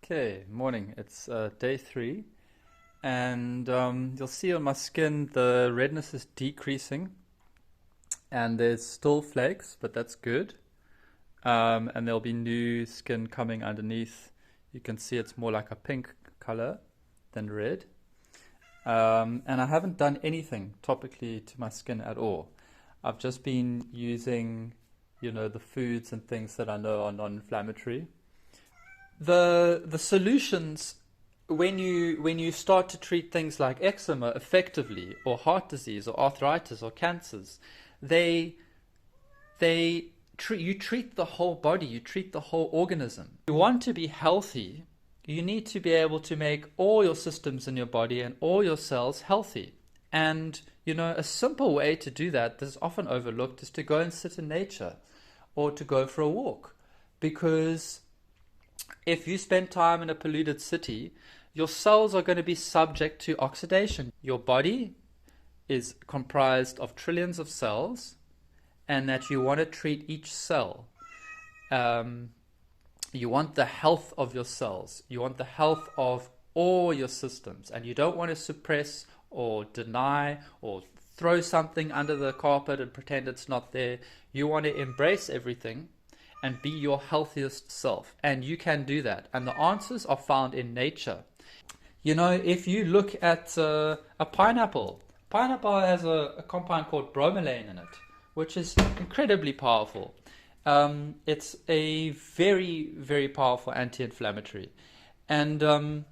Okay, morning. It's day 3, and you'll see on my skin the redness is decreasing, and there's still flakes, but that's good. And there'll be new skin coming underneath. You can see it's more like a pink color than red. And I haven't done anything topically to my skin at all. I've just been using, the foods and things that I know are non-inflammatory. The solutions when you start to treat things like eczema effectively, or heart disease, or arthritis, or cancers, they you treat the whole body, you treat the whole organism. If you want to be healthy, you need to be able to make all your systems in your body and all your cells healthy. And a simple way to do that that's often overlooked is to go and sit in nature or to go for a walk, because if you spend time in a polluted city, your cells are going to be subject to oxidation. Your body is comprised of trillions of cells, and that you want to treat each cell. You want the health of your cells. You want the health of all your systems, and you don't want to suppress or deny or throw something under the carpet and pretend it's not there. You want to embrace everything and be your healthiest self. And you can do that. And the answers are found in nature. If you look at a pineapple has a compound called bromelain in it, which is incredibly powerful. It's a very, very powerful anti-inflammatory. And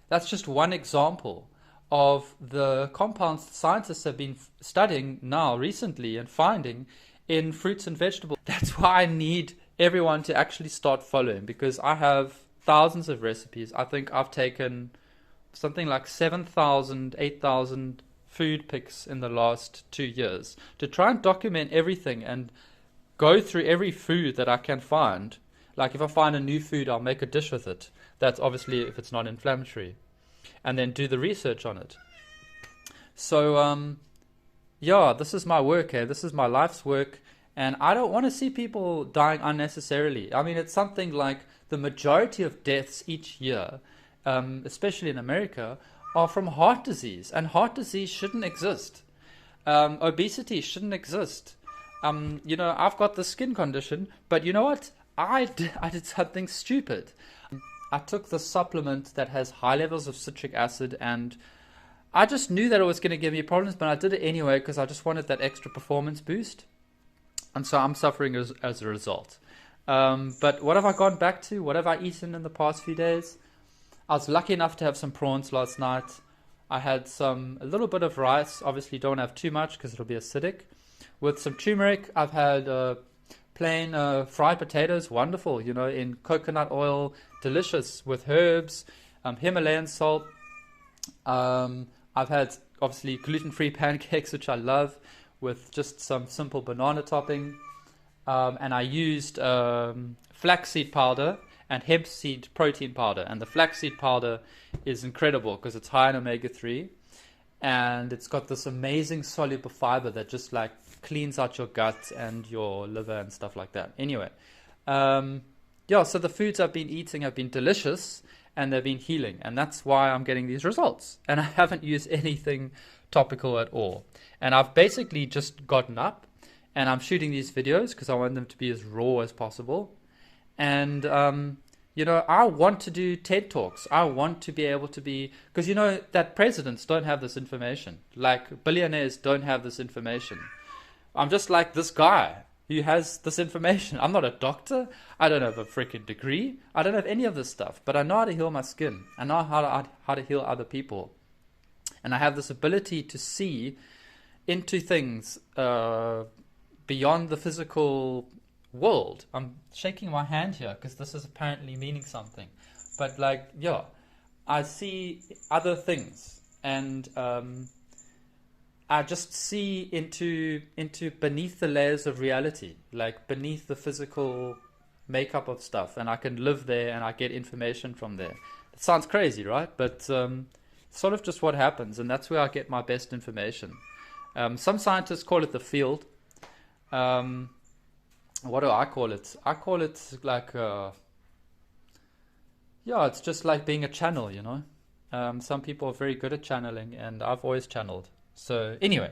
that's just one example of the compounds scientists have been studying now recently and finding in fruits and vegetables. That's why I need everyone to actually start following, because I have thousands of recipes. I think I've taken something like 7,000, 8,000 food pics in the last 2 years to try and document everything and go through every food that I can find. Like if I find a new food, I'll make a dish with it. That's obviously if it's not inflammatory. And then do the research on it. So, this is my work here. This is my life's work. And I don't want to see people dying unnecessarily. I mean, it's something like the majority of deaths each year, especially in America, are from heart disease. And heart disease shouldn't exist. Obesity shouldn't exist. I've got the skin condition, but you know what? I did something stupid. I took the supplement that has high levels of citric acid, and I just knew that it was going to give me problems, but I did it anyway because I just wanted that extra performance boost. And so I'm suffering as a result. But what have I gone back to? What have I eaten in the past few days? I was lucky enough to have some prawns last night. I had a little bit of rice. Obviously don't have too much because it'll be acidic. With some turmeric. I've had plain fried potatoes, wonderful, in coconut oil, delicious, with herbs, Himalayan salt. I've had obviously gluten-free pancakes, which I love, with just some simple banana topping. And I used flaxseed powder and hemp seed protein powder. And the flaxseed powder is incredible because it's high in omega-3. And it's got this amazing soluble fiber that just like cleans out your gut and your liver and stuff like that. Anyway, so the foods I've been eating have been delicious and they've been healing. And that's why I'm getting these results. And I haven't used anything topical at all. And I've basically just gotten up and I'm shooting these videos because I want them to be as raw as possible. And, I want to do TED Talks. I want to be able to be, because that presidents don't have this information. Like billionaires don't have this information. I'm just like this guy who has this information. I'm not a doctor. I don't have a freaking degree. I don't have any of this stuff, but I know how to heal my skin. I know how to heal other people. And I have this ability to see into things beyond the physical world. I'm shaking my hand here because this is apparently meaning something. But I see other things, and I just see into beneath the layers of reality, like beneath the physical makeup of stuff, and I can live there and I get information from there. It sounds crazy, right? But sort of just what happens, and that's where I get my best information. Some scientists call it the field. What do I call it? I call it like Yeah, it's just like being a channel, you know. Some people are very good at channeling, and I've always channeled. So anyway,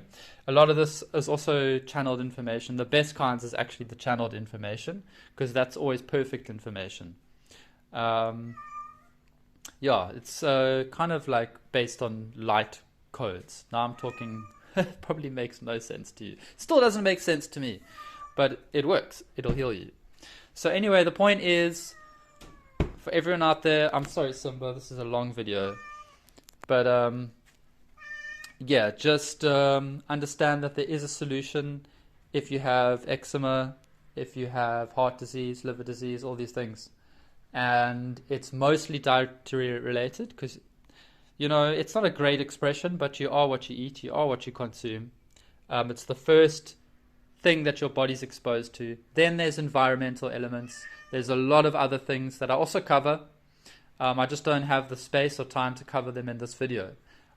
a lot of this is also channeled information. The best kinds is actually the channeled information because that's always perfect information. Um, yeah, it's kind of like based on light codes. Now I'm talking, probably makes no sense to you. Still doesn't make sense to me, but it works. It'll heal you. So anyway, the point is, for everyone out there, I'm sorry, Simba, this is a long video, but yeah, just understand that there is a solution if you have eczema, if you have heart disease, liver disease, all these things. And it's mostly dietary related because, you know, it's not a great expression, but you are what you eat, you are what you consume. It's the first thing that your body's exposed to. Then there's environmental elements. There's a lot of other things that I also cover. I just don't have the space or time to cover them in this video.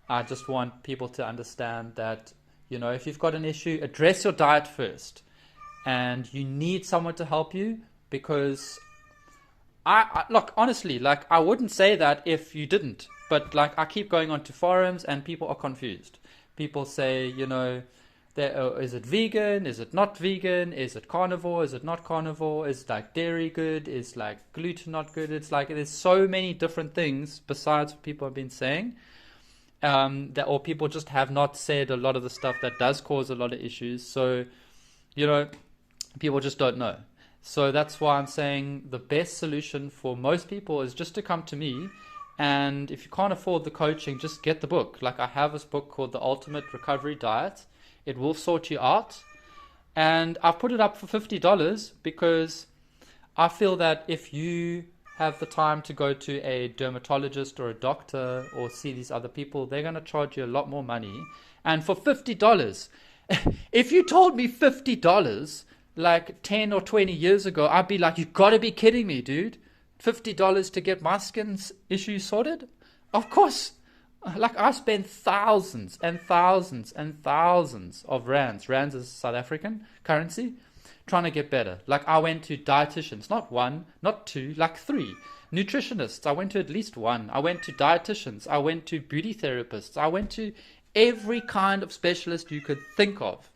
I just want people to understand that, you know, if you've got an issue, address your diet first. And you need someone to help you because I look, honestly, like I wouldn't say that if you didn't, but like I keep going onto forums and people are confused. People say, you know, is it vegan? Is it not vegan? Is it carnivore? Is it not carnivore? Is like dairy good? Is like gluten not good? It's like there's so many different things besides what people have been saying. That or people just have not said a lot of the stuff that does cause a lot of issues. So, you know, people just don't know. So that's why I'm saying the best solution for most people is just to come to me. And if you can't afford the coaching, just get the book. Like I have this book called The Ultimate Recovery Diet. It will sort you out. And I've put it up for $50 because I feel that if you have the time to go to a dermatologist or a doctor or see these other people, they're going to charge you a lot more money. And for $50, if you told me $50 like 10 or 20 years ago, I'd be like, you got to be kidding me, dude. $50 to get my skin's issue sorted? Of course. Like I spent thousands and thousands and thousands of rands. Rands is South African currency. Trying to get better. Like I went to dietitians, not one, not two, like three. Nutritionists, I went to at least one. I went to dietitians. I went to beauty therapists. I went to every kind of specialist you could think of.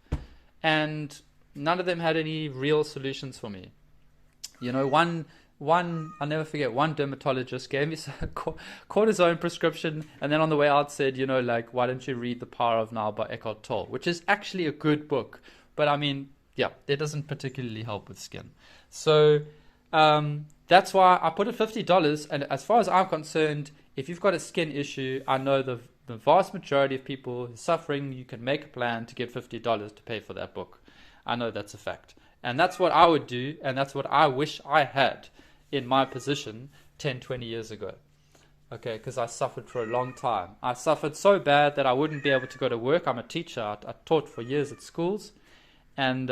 And none of them had any real solutions for me. You know, one I'll never forget, one dermatologist gave me some cortisone prescription and then on the way out said, you know, like, why don't you read The Power of Now by Eckhart Tolle, which is actually a good book. But I mean, yeah, it doesn't particularly help with skin. So that's why I put it $50. And as far as I'm concerned, if you've got a skin issue, I know the vast majority of people suffering, you can make a plan to get $50 to pay for that book. I know that's a fact. And that's what I would do. And that's what I wish I had in my position 10, 20 years ago. Okay, because I suffered for a long time. I suffered so bad that I wouldn't be able to go to work. I'm a teacher. I taught for years at schools. And,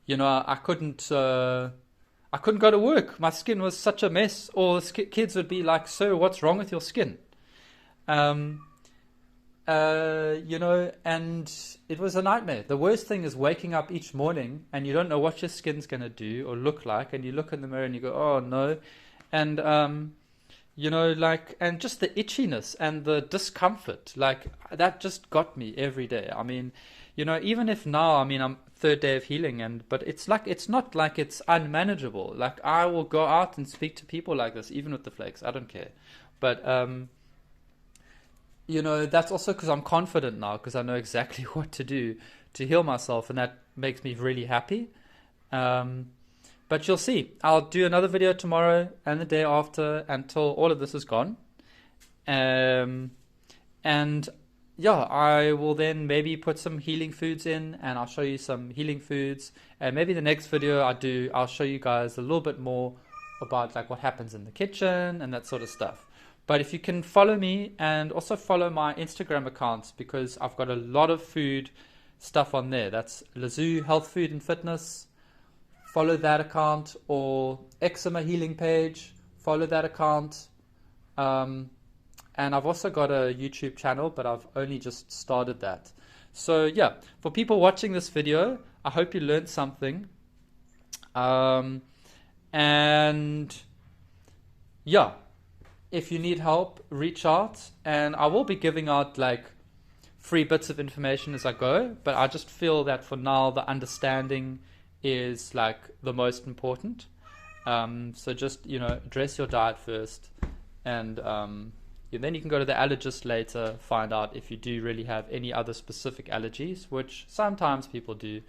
you know, I couldn't go to work. My skin was such a mess. Or kids would be like, "Sir, what's wrong with your skin?" You know, and it was a nightmare. The worst thing is waking up each morning and you don't know what your skin's going to do or look like. And you look in the mirror and you go, "Oh, no." And, you know, like, and just the itchiness and the discomfort, like, that just got me every day. I mean, you know, even if now, I mean, I'm third day of healing, but it's like, it's not like it's unmanageable. Like, I will go out and speak to people like this, even with the flakes. I don't care. But, you know, that's also because I'm confident now, because I know exactly what to do to heal myself, and that makes me really happy. But you'll see, I'll do another video tomorrow and the day after until all of this is gone. And yeah, I will then maybe put some healing foods in and I'll show you some healing foods. And maybe the next video I'll show you guys a little bit more about like what happens in the kitchen and that sort of stuff. But if you can follow me and also follow my Instagram accounts, because I've got a lot of food stuff on there. That's Lazoo Health, Food and Fitness. Follow that account, or Eczema Healing page. Follow that account. And I've also got a YouTube channel, but I've only just started that. So yeah, for people watching this video, I hope you learned something. And yeah, if you need help, reach out, and I will be giving out like free bits of information as I go, but I just feel that for now the understanding is like the most important. So just, address your diet first, and then you can go to the allergist later, find out if you do really have any other specific allergies, which sometimes people do.